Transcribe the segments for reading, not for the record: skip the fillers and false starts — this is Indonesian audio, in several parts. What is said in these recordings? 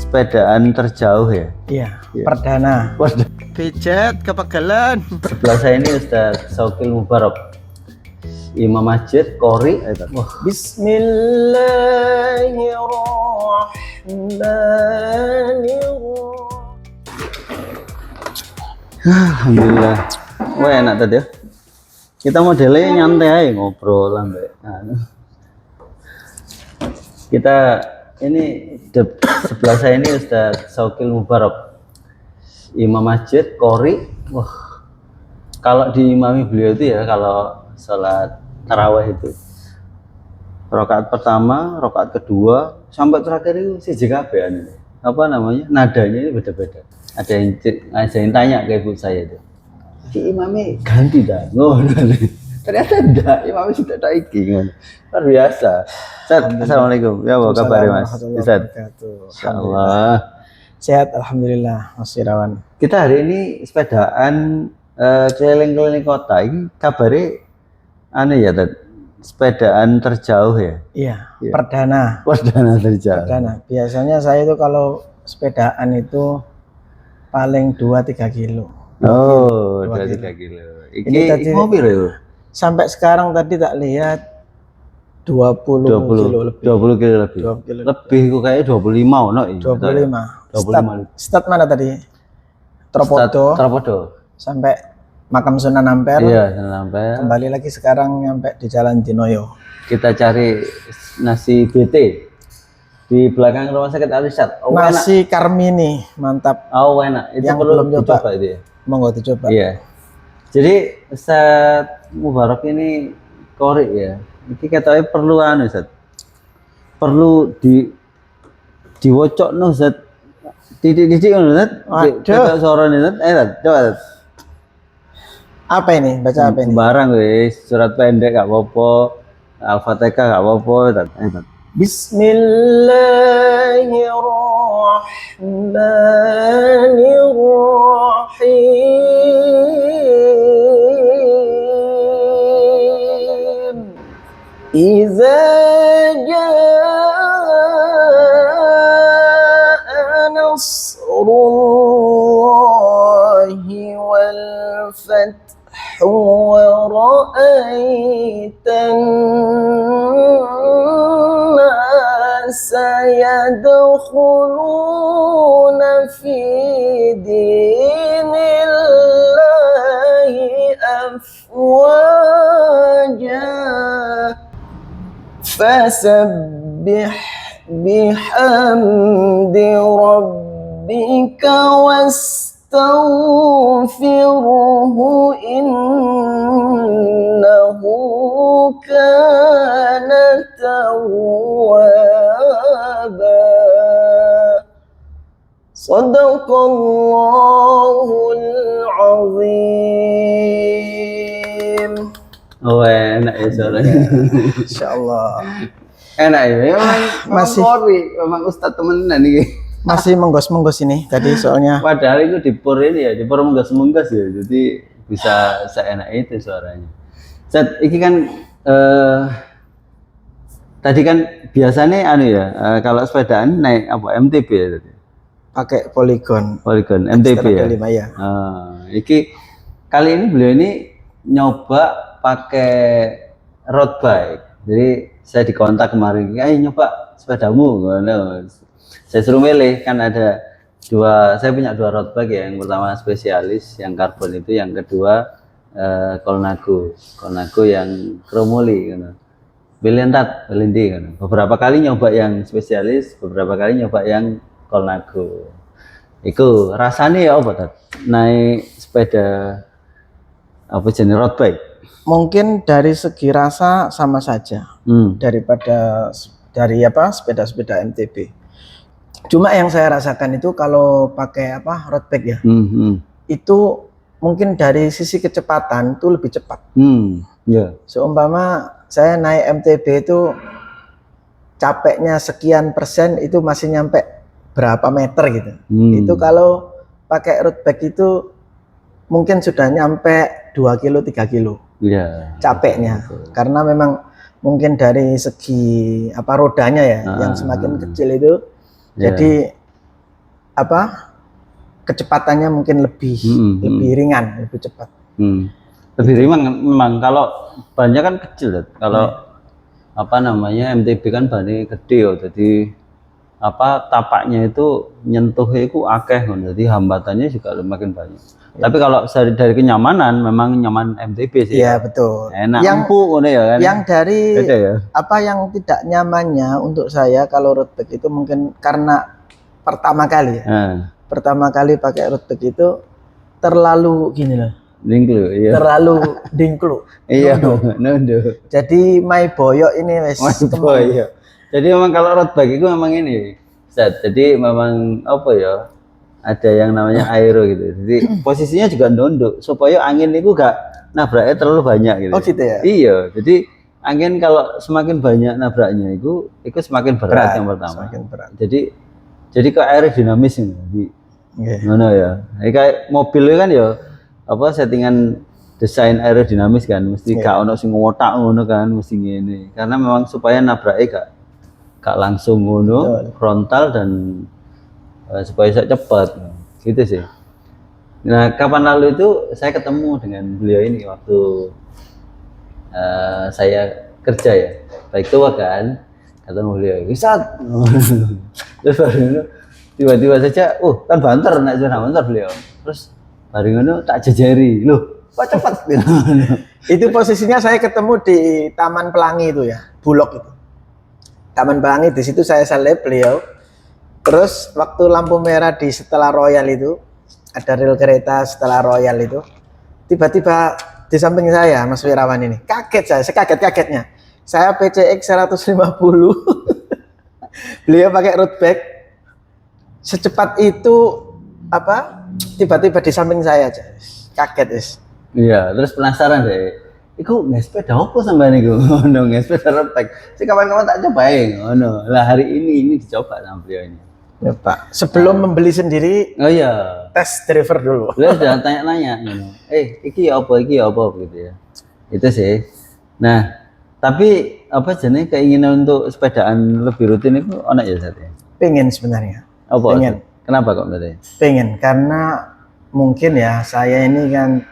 sepedaan terjauh ya? Iya, Iya. perdana. Pijet kepegelan. Sebelah saya ini Ustaz Saukil Mubarak, Imam Masjid Qori. Wah, Bismillahirrahmanirrahim. alhamdulillah. Wah enak tadi ya. Kita modelnya nyantai aja ngobrol sampai. Kita ini sebelah saya ini Ustaz Saukil Mubarak, Imam Masjid Qori. Wah, kalau diimami beliau itu ya, kalau sholat tarawih itu rakaat pertama, rakaat kedua sampai terakhir itu CJKB apa namanya, nadanya ini beda-beda. Ada yang tanya ke ibu saya itu, si imamnya ganti dah, ternyata enggak, imamnya sudah tak iki, luar biasa. Ustaz, assalamualaikum. Ya, apa kabar Mas? Ustaz, insyaallah Sehat, alhamdulillah, Mas Irawan. kita hari ini sepedaan keliling-keliling kota. Ini kabarnya aneh ya, Tad? Sepedaan terjauh ya? Iya, Iya. perdana. Perdana terjauh. Perdana. Biasanya saya itu kalau sepedaan itu paling 2-3 kilo. Oh, 2 2-3 kilo. Ini tadi- Iki mobil itu? Sampai sekarang tadi tak lihat 20 kilo lebih. 20 kilo lebih. 20 kilo. Lebih kok kayak 25 ono ini. 25. 25. Start mana tadi? Tropodo Tropodo. sampai Makam Sunan Ampel. Iya, sampai Kembali lagi sekarang nyampe di Jalan Dinoyo. kita cari nasi BT di belakang rumah sakit Alisat. Oh, enak. Nasi Karmini, mantap. Oh, enak. Itu Yang perlu belum coba. dicoba itu ya. Monggo dicoba. Iya. Jadi Ustaz Mubarak ini Qori ya. Ini katanya perlu Ustaz. Perlu diwocokno Ustaz. Titik-titik ngono Ustaz. Waduh. Kita suarane Ustaz. Ustaz, coba Ustaz. Apa ini? Baca apa ini? Sembarang wis, surat pendek gak apa-apa. Al-Fatihah gak apa-apa Ustaz. Ustaz. Bismillahirrahmanirrahim. Iza jaa nasrullahi wal fathu wa ra'aitan sayadkhuluna fi dinillahi afwaja fasabbih bihamdi rabbika wastaghfirhu innahu kana tawwaba. Sadaqallahul azim. Oh, enak ya suaranya. Insyaallah. Enak ya. Memang Masih- Qori, memang Ustaz temenan iki. Masih menggos-menggos ini tadi soalnya. Padahal itu dipur ini ya, dipur menggas-menggas ya, jadi bisa seenak itu suaranya. Ustaz, ini kan tadi kan biasanya kalau sepedaan naik apa MTB ya tadi? Pakai Polygon. Polygon MTB ya. X-Trail 5 ya. Iki kali ini beliau ini nyoba pakai road bike. Jadi saya dikontak kemarin, ayo nyoba sepedamu. Ngono. Saya suruh milih, kan ada saya punya 2 road bike ya. Yang pertama spesialis yang karbon itu, yang kedua Colnago yang kromoli gitu. Pilih ndi gitu. Beberapa kali nyoba yang spesialis, beberapa kali nyoba yang Colnago. Iku rasanya ya apa Tat? Naik sepeda apa jenis road bike? Mungkin dari segi rasa sama saja daripada sepeda-sepeda MTB. Cuma yang saya rasakan itu kalau pakai road bike ya, itu mungkin dari sisi kecepatan itu lebih cepat. Ya. Seumpama saya naik MTB itu capeknya sekian persen itu masih nyampe berapa meter gitu. Itu kalau pakai road bike itu mungkin sudah nyampe 2 kilo 3 kilo Ya. capeknya. Karena memang mungkin dari segi rodanya ya yang semakin kecil itu. Ya. Jadi apa kecepatannya mungkin lebih ringan, lebih cepat. Lebih ringan memang, kalau bannya kan kecil. Kalau apa namanya MTB kan bannya gede ya, jadi apa tapaknya itu nyentuhnya itu akeh, jadi hambatannya juga makin banyak. Tapi kalau dari kenyamanan memang nyaman MTB sih. Iya betul. Enak, yang empuk ya kan. Yang dari ya? apa yang tidak nyamannya untuk saya kalau road bike itu mungkin karena pertama kali ya. Pertama kali pakai road bike itu terlalu gini loh. Dingklu, iya. Terlalu dingklu. Iya, nondo. Jadi my boyok ini wes. Boyok. Jadi memang kalau road bike itu memang ini, Ustaz. Jadi memang apa ya? Ada yang namanya aero gitu. Jadi posisinya juga nunduk supaya angin itu gak nabraknya terlalu banyak gitu. Oh gitu ya. Iya. Jadi angin kalau semakin banyak nabraknya itu semakin berat yang pertama. Semakin berat. Jadi kok aerodinamis ini. Jadi ngono ya. Kayak mobil kan ya apa settingan desain aerodinamis kan mesti gak ono sing ngotak ngono kan, mesti ngene. Karena memang supaya nabraknya gak langsung ngono frontal dan supaya bisa cepat gitu sih. Nah, kapan lalu itu saya ketemu dengan beliau ini waktu saya kerja ya, baik tua kan, ketemu beliau, Ustaz. Terus baru tiba-tiba saja, kan banter, naik zona banter beliau. Terus baru ngono tak jejeri, loh, kok cepat? Itu posisinya saya ketemu di Taman Pelangi itu ya, Bulog itu. Taman Pelangi, di situ saya lihat beliau. Terus waktu lampu merah di Setelah Royal itu, ada rel kereta Setelah Royal itu, tiba-tiba di samping saya Mas Wirawan ini, kaget saya kaget-kagetnya. Saya PCX 150, beliau pakai road bike, secepat itu apa? Tiba-tiba di samping saya aja, kaget wis. Iya, terus penasaran deh. Iku nggak sepeda apa sampean iku? Ngono, nggak sepeda road bike. Kapan-kapan tak cobain, ngono. Lah hari ini dicoba sama beliau ini. Ya Pak, sebelum membeli sendiri, oh iya, tes driver dulu. Beliau sudah tanya-tanya, iki apa gitu ya. Itu sih. Nah, tapi apa jenis keinginan untuk sepedaan lebih rutin itu ono ya Satya? Pengen sebenarnya. Apa? Pengen. Kenapa kok berarti? Pengen karena mungkin ya saya ini kan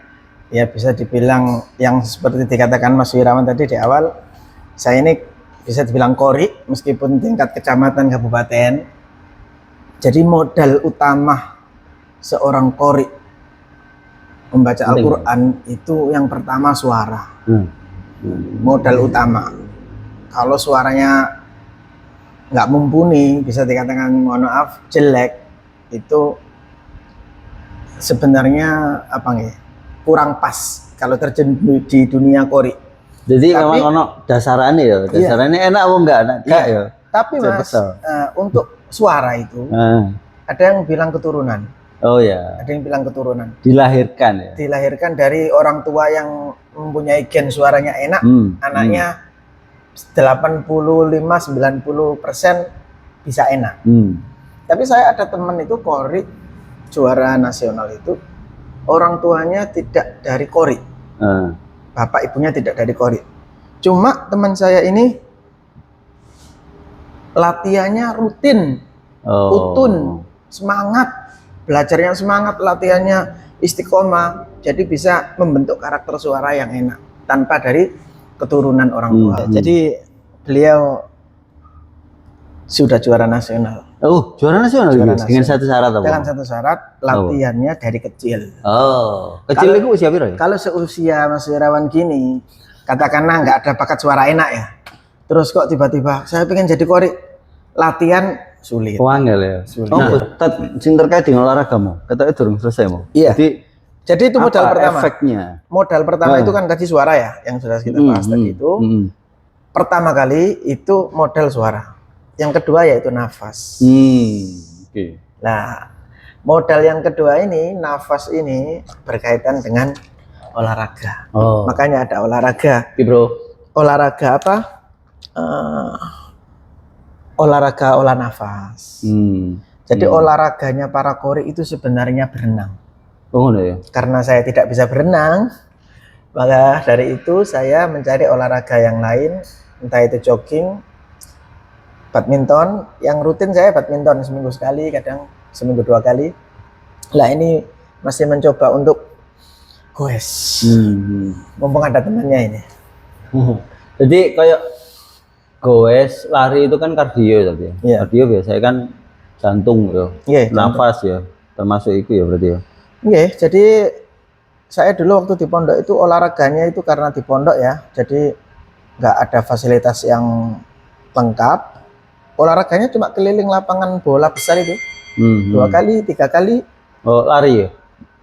ya bisa dibilang yang seperti dikatakan Mas Wirawan tadi di awal, saya ini bisa dibilang kori meskipun tingkat kecamatan kabupaten. Jadi modal utama seorang kori membaca Al-Quran itu yang pertama suara. Modal utama. Kalau suaranya nggak mumpuni, bisa dikatakan mohon maaf jelek, itu sebenarnya apa nih? Kurang pas kalau terjun di dunia kori. Jadi memang ono dasarannya ya, dasarannya enak apa enggak? Enggak ya. Tapi Mas, untuk suara itu ada yang bilang keturunan. Oh ya. Ada yang bilang keturunan. Dilahirkan ya. Dilahirkan dari orang tua yang mempunyai gen suaranya enak, anaknya 85-90% bisa enak. Tapi saya ada teman itu kori juara nasional itu, orang tuanya tidak dari kori, bapak ibunya tidak dari kori. Cuma teman saya ini latihannya rutin, utun, semangat, belajarnya semangat, latihannya istiqomah, jadi bisa membentuk karakter suara yang enak tanpa dari keturunan orang tua. Jadi beliau sudah juara nasional. Oh, juara nasional, dengan satu syarat apa? Dengan satu syarat, latihannya dari kecil. Oh, kecil itu usia berapa ya? Kalau seusia Mas Wirawan gini, katakanlah nggak ada bakat suara enak ya, terus kok tiba-tiba saya pengen jadi kori, latihan sulit. Wangel ya. Sulit. Oh, sing terkait dengan olahraga mau, katanya durung selesai mau. Iya. Jadi itu modal pertama. Efeknya? Modal pertama itu kan tadi suara ya, yang sudah kita bahas tadi itu. Pertama kali itu modal suara. Yang kedua yaitu nafas. Nah, modal yang kedua ini, nafas ini berkaitan dengan olahraga. Makanya ada olahraga. Bro. Olahraga apa? Olahraga olah nafas. Jadi olahraganya para kori itu sebenarnya berenang. Oh ya. Karena saya tidak bisa berenang, maka dari itu saya mencari olahraga yang lain, entah itu jogging, badminton. Yang rutin saya badminton seminggu sekali, kadang seminggu 2 kali. Lah ini masih mencoba untuk goes. Mumpung ada temannya ini. Jadi kayak goes lari itu kan kardio tadi ya. Iya. Kardio biasanya kan jantung ya, Iya, nafas ya, termasuk itu ya berarti ya. Iya, jadi saya dulu waktu di pondok itu olahraganya itu karena di pondok ya, jadi nggak ada fasilitas yang lengkap. Olahraganya cuma keliling lapangan bola besar itu, 2 kali, 3 kali. Oh lari ya?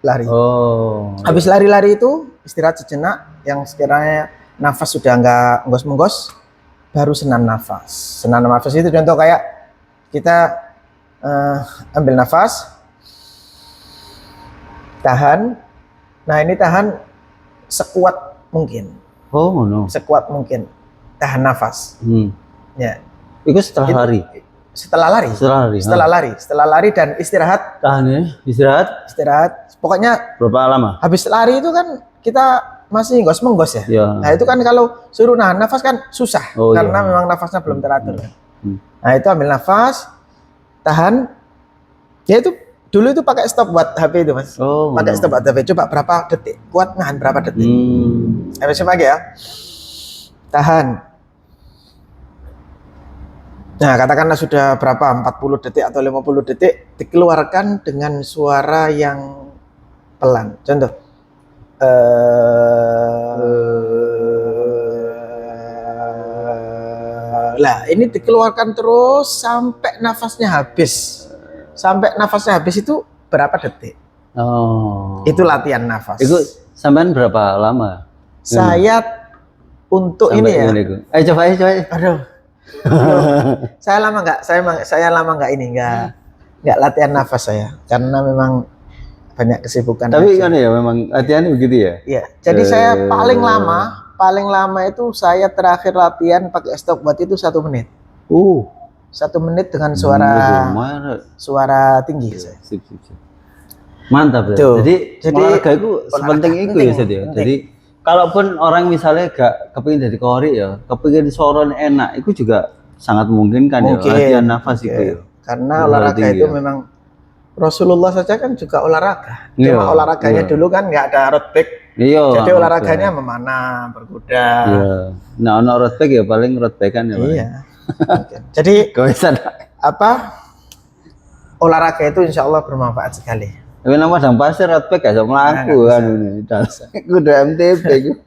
Lari. Oh. Habis lari-lari itu istirahat sejenak, yang sekiranya nafas sudah nggak menggos-menggos, baru senam nafas. Senam nafas itu contoh kayak kita ambil nafas, tahan. Nah ini tahan sekuat mungkin. Oh no. Sekuat mungkin. Tahan nafas. Ya. Itu setelah lari? Setelah lari. Setelah lari dan istirahat. Tahan ya, istirahat. Pokoknya berapa lama? habis lari itu kan kita masih menggos ya. Ya. Nah itu kan kalau suruh nahan nafas kan susah. Karena memang nafasnya belum teratur. Nah itu ambil nafas, tahan. Ya itu dulu itu pakai stop buat HP itu mas. Pakai stop buat HP. Coba berapa detik? Kuat nahan berapa detik? Habis lagi ya. Tahan. Nah, katakanlah sudah berapa? 40 detik atau 50 detik, dikeluarkan dengan suara yang pelan. Contoh. Lah, ini dikeluarkan terus sampai nafasnya habis. Sampai nafasnya habis itu berapa detik? Oh. Itu latihan nafas. Itu sampean berapa lama? Saya untuk sampai ini ya. Coba. Aduh. Saya lama nggak latihan nafas saya karena memang banyak kesibukan. Tapi kan ya memang latihan begitu ya. Iya. Jadi saya paling lama itu saya terakhir latihan pakai stopwatch itu 1 menit. 1 menit dengan suara tinggi. Sip. Mantap ya. Jadi olahraga itu sepenting itu ya Seth ya. Jadi kalaupun orang misalnya gak kepingin jadi kori ya, kepingin soron enak, itu juga sangat memungkinkan ya latihan nafas itu ya. Karena olahraga itu memang Rasulullah saja kan juga olahraga. Cuma olahraganya dulu kan nggak ada road bike. Jadi olahraganya memanah, berkuda. Nah, ono road bike ya paling road bike kan ya. Iya. Jadi olahraga itu insya Allah bermanfaat sekali. Tapi nama dang pasir road bike gak melaku kan ini. Kuda MTB gitu.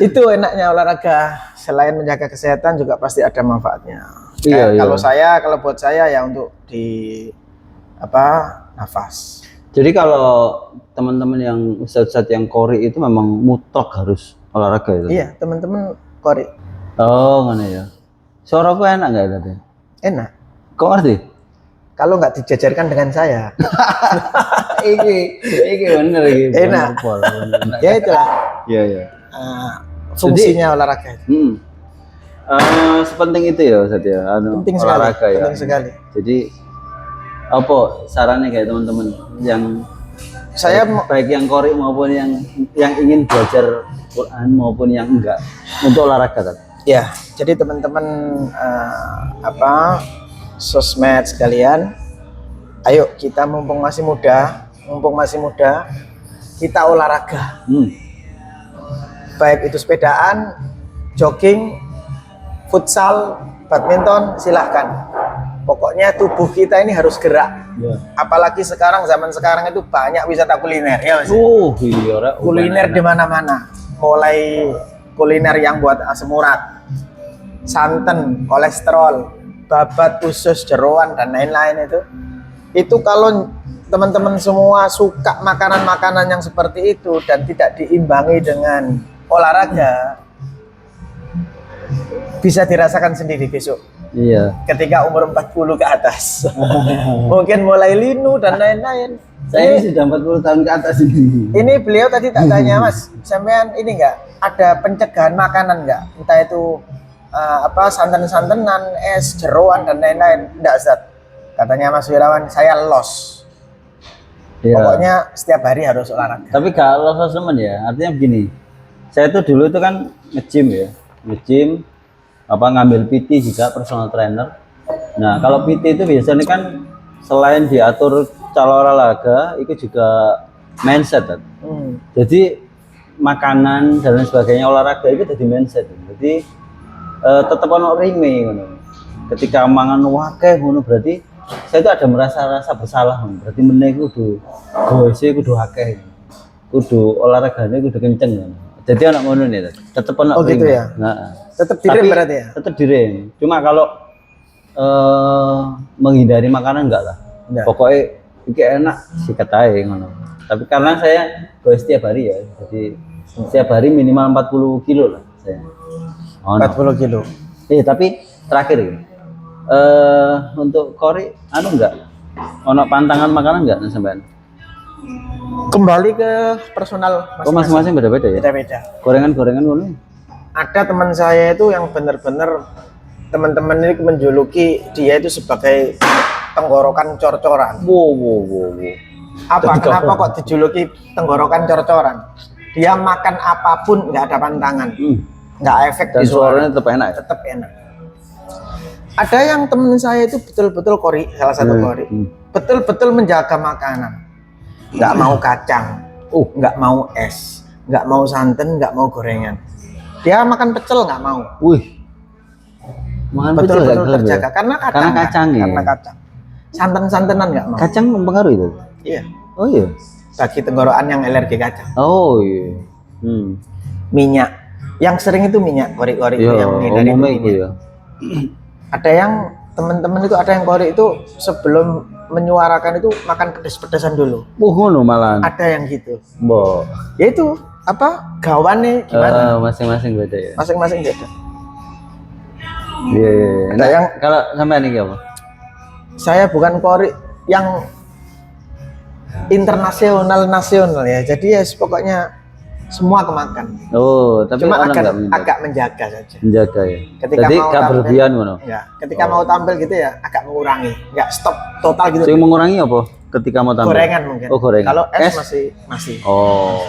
Itu enaknya olahraga. Selain menjaga kesehatan juga pasti ada manfaatnya. Kalau buat saya ya untuk di nafas. Jadi kalau teman-teman yang ustadz yang kori itu memang mutlak harus olahraga itu. Iya, teman-teman kori. Oh, mana ya? Suaraku enak nggak tadi? Enak. Kok ngerti? Kalau nggak dijajarkan dengan saya. Iki bener iki. Enak. Ya itulah. Iya. Fungsinya olahraga itu. Sepenting itu ya Ustaz ya. Penting olahraga sekali. ya. Penting sekali. Jadi apa sarannya kayak teman-teman yang saya baik yang kori maupun yang ingin belajar Quran maupun yang enggak untuk olahraga kan? Ya, jadi teman-teman sosmed sekalian, ayo kita mumpung masih muda, kita olahraga. Baik itu sepedaan, jogging, futsal, badminton, silahkan. Pokoknya tubuh kita ini harus gerak. Apalagi zaman sekarang itu banyak wisata kuliner ya Mas. Kuliner di mana-mana. Mulai kuliner yang buat asam urat, santan, kolesterol, babat, usus, jeroan dan lain-lain itu kalau teman-teman semua suka makanan-makanan yang seperti itu dan tidak diimbangi dengan olahraga, bisa dirasakan sendiri besok. Iya. Ketika umur 40 ke atas. Mungkin mulai linu dan lain-lain. Saya ini sudah 40 tahun ke atas ini. Ini beliau tadi tak tanya, Mas, sampean ini enggak ada pencegahan makanan enggak? Entah itu santan-santanan, es, jeroan dan lain-lain. Enggak, Ustaz. Katanya Mas Wirawan, saya los. Iya. Pokoknya setiap hari harus olahraga. Tapi kalau los teman ya, artinya begini. Saya tuh dulu itu kan nge-gym ya. Nge-gym ngambil PT juga personal trainer. Nah, kalau PT itu biasanya kan selain diatur cara olahraga, itu juga mindset kan. Jadi makanan dan lain sebagainya olahraga itu jadi mindset. Jadi tetap ono rime ngono. Ketika mangan wakeh ngono berarti saya itu ada rasa bersalah ngono. Berarti meneh kudu goese kudu akeh. Kudu olahragane kudu kenceng ngono. Jadi anak ngono nih, tetep ono gitu rime. ya. Nah, Tetap direm berarti ya. tetap direm. Cuma kalau menghindari makanan enggak lah. Enggak. Pokoknya iki enak sikat ae ngono. Tapi karena saya goes setiap hari ya. Jadi setiap hari minimal 40 kilo lah saya. 40 kilo. Tapi terakhir ini, untuk Kori, enggak? Ono pantangan makanan enggak sampean? Kembali ke personal Oh, masing-masing beda-beda ya? Beda-beda. Gorengan-gorengan ngono? Ada teman saya itu yang benar-benar teman-teman ini menjuluki dia itu sebagai tenggorokan cor-coran. Wow. Apa? Kenapa kok dijuluki tenggorokan cor-coran? Dia makan apapun nggak ada pantangan, nggak efek Dan di suara. suaranya tetap enak ya? Tetap enak. Ada yang temen saya itu betul-betul Kori, salah satu Kori, betul-betul menjaga makanan, nggak mau kacang, nggak mau es, nggak mau santan, nggak mau gorengan. Dia makan pecel nggak mau. Wih. Makan pecel Betul-betul nggak gelem ya? terjaga karena kacang. Karena kacang ya? Karena kacang. Santan-santanan nggak mau. Kacang mempengaruhi itu? Iya. Oh iya? Bagi tenggorokan yang alergi kacang. Oh iya. Minyak. Yang sering itu minyak Kori-Kori itu Ya, yang menghindari itu umumnya itu minyak. ya. Ada yang teman-teman itu ada yang Kori itu sebelum menyuarakan itu makan pedes-pedesan dulu. Ngono malahan. Ada yang gitu. Mbok. Ya itu apa gawannya gimana? Masing-masing beda ya. Masing-masing beda. Iya. Ada Nah, yang kalau sampean iki apa? saya bukan Kori yang internasional nasional ya. Jadi ya pokoknya semua kemakan. Oh, tapi Cuma orang nggak agak menjaga saja. menjaga ya. Ketika Jadi mau gak tampil, berlebihan ngono. Ya, ketika mau tampil gitu ya agak mengurangi, nggak stop total gitu. Sing mengurangi apa ketika mau tampil? Gorengan mungkin. Oh, gorengan. Kalau es Es? masih. Oh.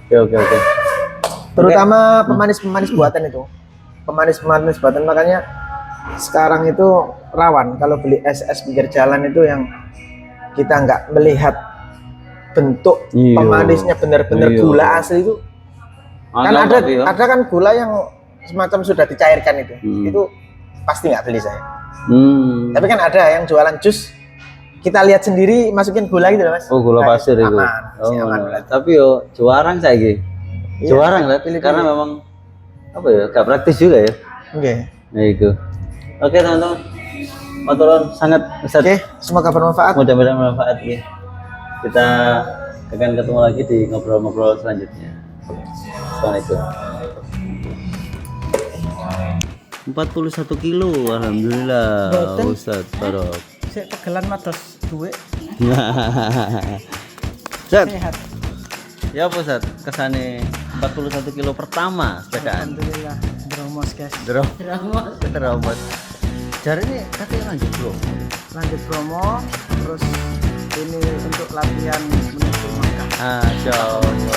Oke. Terutama pemanis-pemanis buatan itu. Pemanis-pemanis buatan makanya sekarang itu rawan kalau beli es pinggir jalan itu yang kita nggak melihat bentuk Iya. pemanisnya benar-benar Iya. gula asli itu. Kan Ada ada tapi ya. ada kan gula yang semacam sudah dicairkan itu. Hmm. Itu pasti nggak beli saya. Hmm. Tapi kan ada yang jualan jus, kita lihat sendiri masukin gula gitu loh Mas. Oh, gula Nah, pasir itu. aman, masih Oh, aman no. berarti. Tapi yo juarang saiki. Iya, Juarang lah pilih-pilih. karena memang apa ya? Gak praktis juga ya. Oke. Nah, itu. Oke, teman-teman. Motoron sangat Ustaz. Oke, semoga bermanfaat. Mudah-mudahan bermanfaat ya. Kita akan ketemu lagi di ngobrol-ngobrol selanjutnya. Assalamualaikum. 41 kilo, alhamdulillah. Boten. Ustaz Barok. Saya tegelan matos duit Ustaz, sehat. ya apa Ustaz? Kesane 41 kilo pertama sepedaan. Alhamdulillah, dromos guys. Terobos. Jari ini katanya lanjut bro. Lanjut promo, terus ini untuk latihan menuju Makkah. Masya Allah.